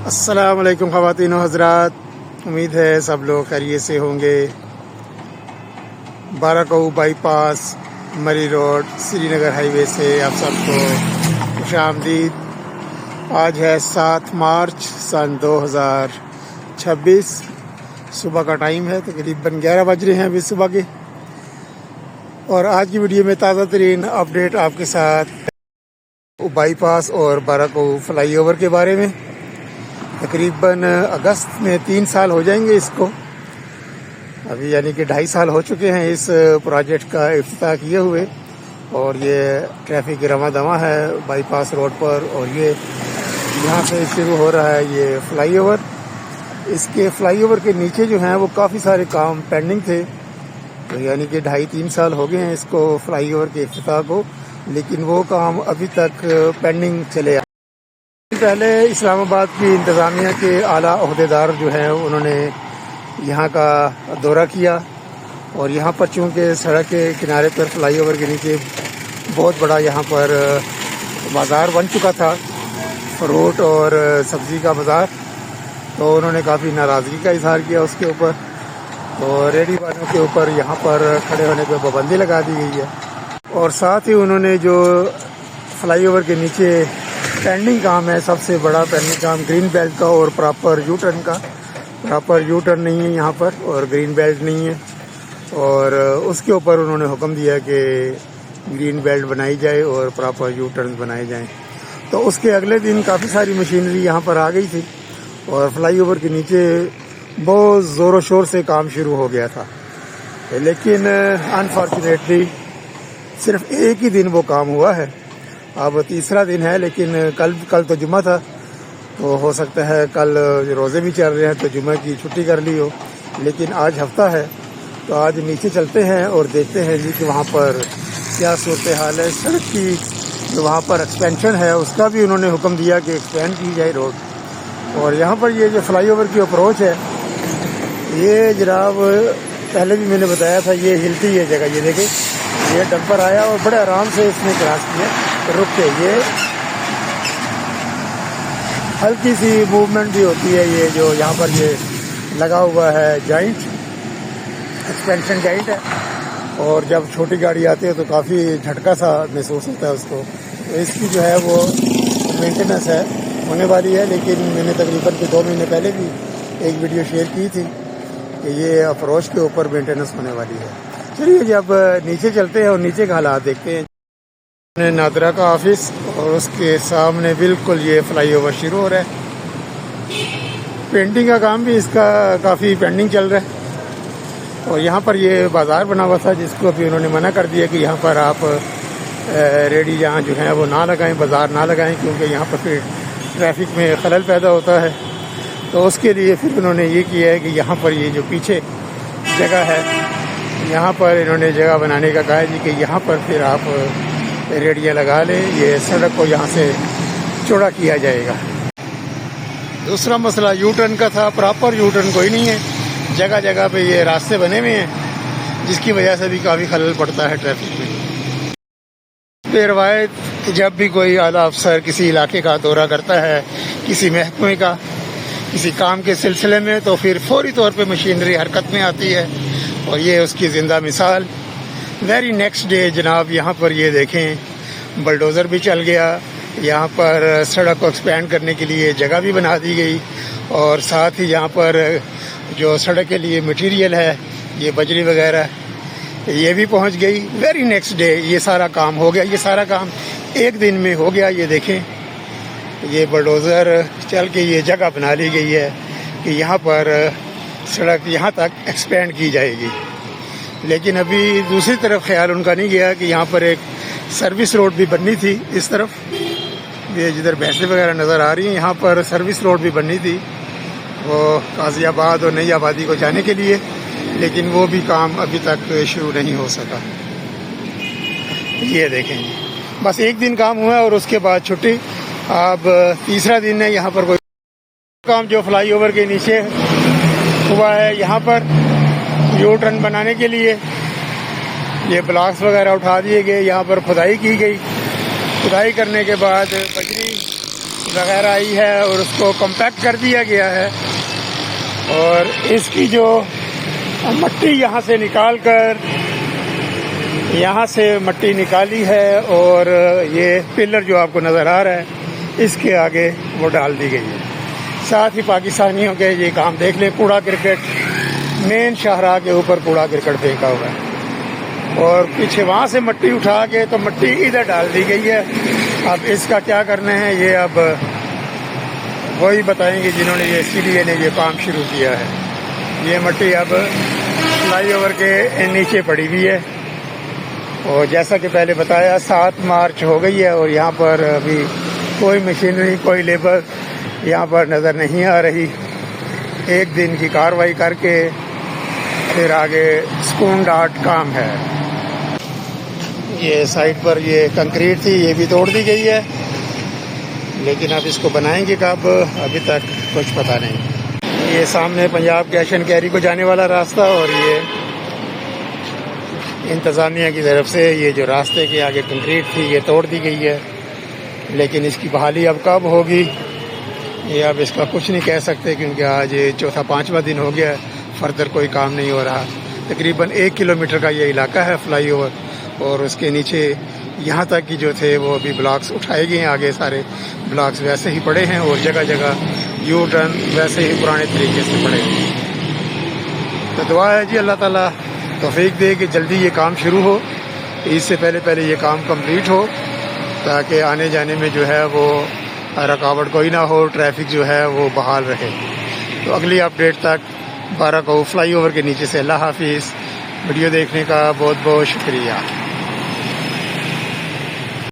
अस्सलाम वालेकुम ख़वातीन व हज़रात, उम्मीद है सब लोग खैरियत से होंगे। बाराकऊ बाईपास मरी रोड श्रीनगर हाईवे से आप सबको खुशामदीद। आज है 7 मार्च सन 2026। सुबह का टाइम है, तकरीबन 11 बज रहे हैं अभी सुबह के। और आज की वीडियो में ताज़ा तरीन अपडेट आपके साथ बाईपास और बाराकऊ फ्लाईओवर के बारे में। तकरीबन अगस्त में 3 साल हो जाएंगे इसको, अभी यानी कि 2.5 साल हो चुके हैं इस प्रोजेक्ट का इफ्तिताह किए हुए। और ये ट्रैफिक रमा दमा है बाईपास रोड पर। और ये यहाँ से शुरू हो रहा है ये फ्लाईओवर। इसके फ्लाईओवर के नीचे जो हैं वो काफ़ी सारे काम पेंडिंग थे, तो यानी कि 2.5-3 साल हो गए हैं इसको फ्लाईओवर के इफ्तिताह को, लेकिन वो काम अभी तक पेंडिंग चले। पहले इस्लामाबाद की इंतज़ामिया के आला अहदेदार जो हैं उन्होंने यहाँ का दौरा किया। और यहाँ पर चूँकि सड़क के किनारे पर फ्लाईओवर के नीचे बहुत बड़ा यहाँ पर बाज़ार बन चुका था, फ्रूट और सब्ज़ी का बाज़ार, तो उन्होंने काफ़ी नाराज़गी का इजहार किया उसके ऊपर। तो रेडी वालों के ऊपर यहाँ पर खड़े होने पर पाबंदी लगा दी गई है। और साथ ही उन्होंने जो फ्लाईओवर के नीचे पेंडिंग काम है, सबसे बड़ा पेंडिंग काम ग्रीन बेल्ट का और प्रॉपर यू टर्न का। प्रॉपर यू टर्न नहीं है यहाँ पर और ग्रीन बेल्ट नहीं है, और उसके ऊपर उन्होंने हुक्म दिया कि ग्रीन बेल्ट बनाई जाए और प्रॉपर यू टर्न बनाए जाएं। तो उसके अगले दिन काफ़ी सारी मशीनरी यहाँ पर आ गई थी और फ्लाईओवर के नीचे बहुत ज़ोरों शोर से काम शुरू हो गया था। लेकिन अनफॉर्चुनेटली सिर्फ एक ही दिन वो काम हुआ है, अब तीसरा दिन है। लेकिन कल तो जुम्मा था, तो हो सकता है कल रोज़े भी चल रहे हैं तो जुम्मे की छुट्टी कर ली हो। लेकिन आज हफ्ता है, तो आज नीचे चलते हैं और देखते हैं जी कि वहाँ पर क्या सूरत हाल है। सड़क की जो वहाँ पर एक्सपेंशन है उसका भी उन्होंने हुक्म दिया कि एक्सपेंड की जाए रोड। और यहाँ पर ये जो फ्लाईओवर की अप्रोच है, ये जनाब पहले भी मैंने बताया था, ये हिलती है जगह। ये देखें, ये डंपर आया और बड़े आराम से इसने क्रॉस किया, रुक के। ये हल्की सी मूवमेंट भी होती है। ये जो यहाँ पर ये लगा हुआ है जॉइंट, एक्सपेंशन जॉइंट है, और जब छोटी गाड़ी आती है तो काफ़ी झटका सा महसूस होता है उसको। तो इसकी जो है वो मेंटेनेंस है होने वाली है। लेकिन मैंने तकरीबन 2 महीने पहले भी एक वीडियो शेयर की थी कि ये अप्रोच के ऊपर मेंटेनेंस होने वाली है। चलिए जब नीचे चलते हैं और नीचे का हालात देखते हैं। नादरा का ऑफिस और उसके सामने बिल्कुल ये फ्लाईओवर शुरू हो रहा है। पेंटिंग का काम भी इसका काफ़ी पेंडिंग चल रहा है। और यहाँ पर ये बाज़ार बना हुआ था जिसको अभी उन्होंने मना कर दिया कि यहाँ पर आप रेडी यहाँ जो है वो ना लगाएं, बाज़ार ना लगाएं, क्योंकि यहाँ पर फिर ट्रैफिक में खलल पैदा होता है। तो उसके लिए फिर उन्होंने ये किया है कि यहाँ पर ये जो पीछे जगह है, यहाँ पर इन्होंने जगह बनाने का कहा है जी कि यहाँ पर फिर आप रेडियाँ लगा लें, ये सड़क को यहाँ से चौड़ा किया जाएगा। दूसरा मसला यू टर्न का था। प्रॉपर यू टर्न कोई नहीं है, जगह जगह पे ये रास्ते बने हुए हैं, जिसकी वजह से भी काफ़ी खलल पड़ता है ट्रैफिक में। बेरवायत जब भी कोई आला अफसर किसी इलाके का दौरा करता है, किसी महकमे का, किसी काम के सिलसिले में, तो फिर फौरी तौर पे मशीनरी हरकत में आती है, और ये उसकी ज़िंदा मिसाल। वेरी नेक्स्ट डे जनाब यहाँ पर ये देखें बलडोज़र भी चल गया, यहाँ पर सड़क को एक्सपेंड करने के लिए जगह भी बना दी गई, और साथ ही यहाँ पर जो सड़क के लिए मटेरियल है, ये बजरी वगैरह, ये भी पहुँच गई। वेरी नेक्स्ट डे ये सारा काम हो गया। ये सारा काम एक दिन में हो गया। ये देखें, ये बलडोज़र चल के ये जगह बना ली गई है कि यहाँ पर सड़क यहाँ तक एक्सपेंड की जाएगी। लेकिन अभी दूसरी तरफ ख्याल उनका नहीं गया कि यहाँ पर एक सर्विस रोड भी बननी थी। इस तरफ ये जिधर भैंसें वगैरह नज़र आ रही हैं, यहाँ पर सर्विस रोड भी बननी थी वो गाज़ियाबाद और नई आबादी को जाने के लिए, लेकिन वो भी काम अभी तक शुरू नहीं हो सका। ये देखें, बस एक दिन काम हुआ और उसके बाद छुट्टी। अब तीसरा दिन है। यहाँ पर कोई काम जो फ्लाईओवर के नीचे हुआ है, यहाँ पर यू टर्न बनाने के लिए ये ब्लॉक्स वगैरह उठा दिए गए, यहाँ पर खुदाई की गई। खुदाई करने के बाद बजरी वगैरह आई है और उसको कॉम्पैक्ट कर दिया गया है। और इसकी जो मट्टी यहाँ से निकाल कर, यहाँ से मट्टी निकाली है और ये पिलर जो आपको नज़र आ रहा है इसके आगे वो डाल दी गई है। साथ ही पाकिस्तानियों के ये काम देख लें, कूड़ा क्रिकेट मेन शाहराह के ऊपर कूड़ा क्रिकेट फेंका हुआ है और पीछे वहाँ से मट्टी उठा के तो मट्टी इधर डाल दी गई है। अब इसका क्या करना है ये अब वही बताएंगे जिन्होंने ये CDA ने ये काम शुरू किया है। ये मट्टी अब फ्लाईओवर के नीचे पड़ी हुई है और जैसा कि पहले बताया 7 मार्च हो गई है और यहाँ पर अभी कोई मशीनरी, कोई लेबर यहाँ पर नज़र नहीं आ रही। एक दिन की कार्रवाई करके फिर आगे सुकून डाट काम है। ये साइड पर ये कंक्रीट थी, ये भी तोड़ दी गई है, लेकिन अब इसको बनाएंगे कब अभी तक कुछ पता नहीं। ये सामने पंजाब कैश एंड कैरी को जाने वाला रास्ता और ये इंतज़ामिया की तरफ से ये जो रास्ते के आगे कंक्रीट थी ये तोड़ दी गई है, लेकिन इसकी बहाली अब कब होगी ये अब इसका कुछ नहीं कह सकते क्योंकि आज ये चौथा 5वां दिन हो गया है, फर्दर कोई काम नहीं हो रहा। तकरीबन 1 किलोमीटर का ये इलाका है फ्लाईओवर और उसके नीचे यहाँ तक की जो थे वो अभी ब्लॉक्स उठाए गए हैं, आगे सारे ब्लॉक्स वैसे ही पड़े हैं और जगह जगह यू टर्न वैसे ही पुराने तरीके से पड़े हैं। तो दुआ है जी अल्लाह ताला तौफीक दे कि जल्दी ये काम शुरू हो, इससे पहले ये काम कंप्लीट हो ताकि आने जाने में जो है वो रुकावट कोई ना हो, ट्रैफिक जो है वो बहाल रहे। तो अगली अपडेट तक बारह को फ्लाईओवर के नीचे से अल्लाह हाफिज़। वीडियो देखने का बहुत बहुत शुक्रिया।